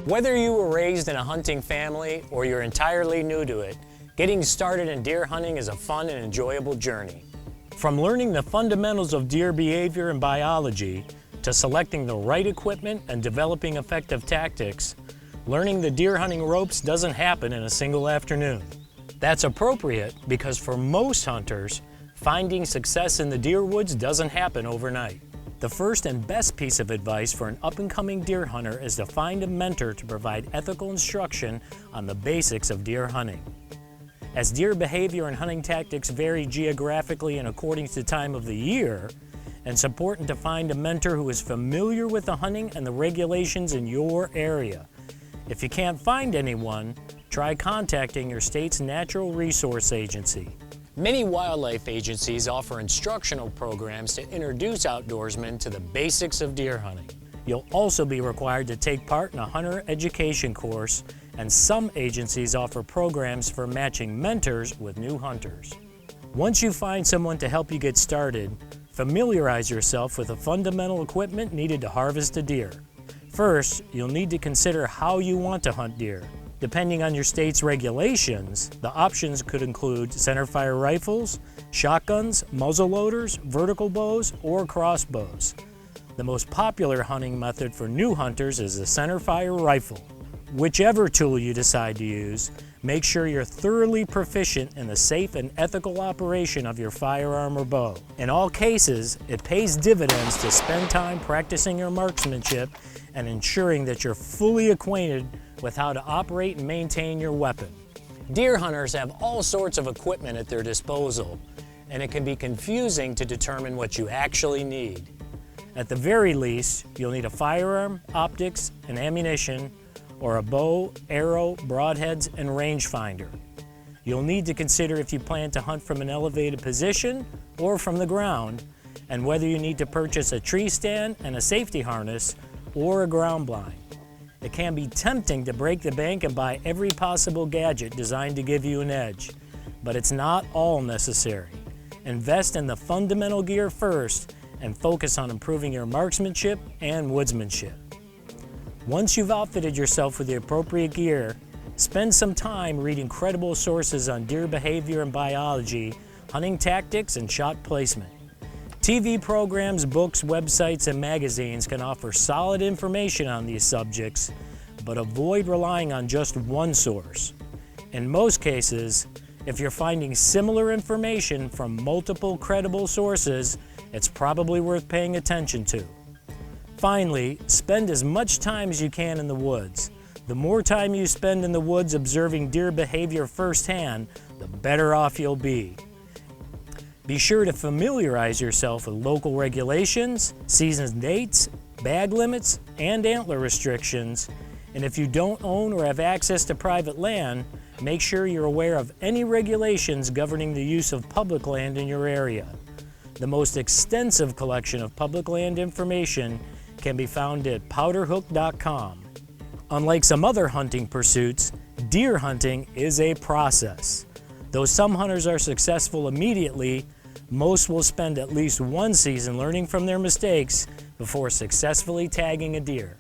Whether you were raised in a hunting family or you're entirely new to it, getting started in deer hunting is a fun and enjoyable journey. From learning the fundamentals of deer behavior and biology, to selecting the right equipment and developing effective tactics, learning the deer hunting ropes doesn't happen in a single afternoon. That's appropriate because for most hunters, finding success in the deer woods doesn't happen overnight. The first and best piece of advice for an up-and-coming deer hunter is to find a mentor to provide ethical instruction on the basics of deer hunting. As deer behavior and hunting tactics vary geographically and according to the time of the year, it's important to find a mentor who is familiar with the hunting and the regulations in your area. If you can't find anyone, try contacting your state's Natural Resource Agency. Many wildlife agencies offer instructional programs to introduce outdoorsmen to the basics of deer hunting. You'll also be required to take part in a hunter education course, and some agencies offer programs for matching mentors with new hunters. Once you find someone to help you get started, familiarize yourself with the fundamental equipment needed to harvest a deer. First, you'll need to consider how you want to hunt deer. Depending on your state's regulations, the options could include centerfire rifles, shotguns, muzzleloaders, vertical bows, or crossbows. The most popular hunting method for new hunters is the centerfire rifle. Whichever tool you decide to use, make sure you're thoroughly proficient in the safe and ethical operation of your firearm or bow. In all cases, it pays dividends to spend time practicing your marksmanship and ensuring that you're fully acquainted with how to operate and maintain your weapon. Deer hunters have all sorts of equipment at their disposal, and it can be confusing to determine what you actually need. At the very least, you'll need a firearm, optics, and ammunition, or a bow, arrow, broadheads, and rangefinder. You'll need to consider if you plan to hunt from an elevated position or from the ground, and whether you need to purchase a tree stand and a safety harness or a ground blind. It can be tempting to break the bank and buy every possible gadget designed to give you an edge, but it's not all necessary. Invest in the fundamental gear first and focus on improving your marksmanship and woodsmanship. Once you've outfitted yourself with the appropriate gear, spend some time reading credible sources on deer behavior and biology, hunting tactics, and shot placement. TV programs, books, websites, and magazines can offer solid information on these subjects, but avoid relying on just one source. In most cases, if you're finding similar information from multiple credible sources, it's probably worth paying attention to. Finally, spend as much time as you can in the woods. The more time you spend in the woods observing deer behavior firsthand, the better off you'll be. Be sure to familiarize yourself with local regulations, season dates, bag limits, and antler restrictions. And if you don't own or have access to private land, make sure you're aware of any regulations governing the use of public land in your area. The most extensive collection of public land information can be found at powderhook.com. Unlike some other hunting pursuits, deer hunting is a process. Though some hunters are successful immediately, most will spend at least one season learning from their mistakes before successfully tagging a deer.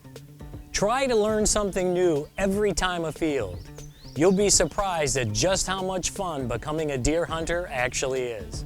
Try to learn something new every time afield. You'll be surprised at just how much fun becoming a deer hunter actually is.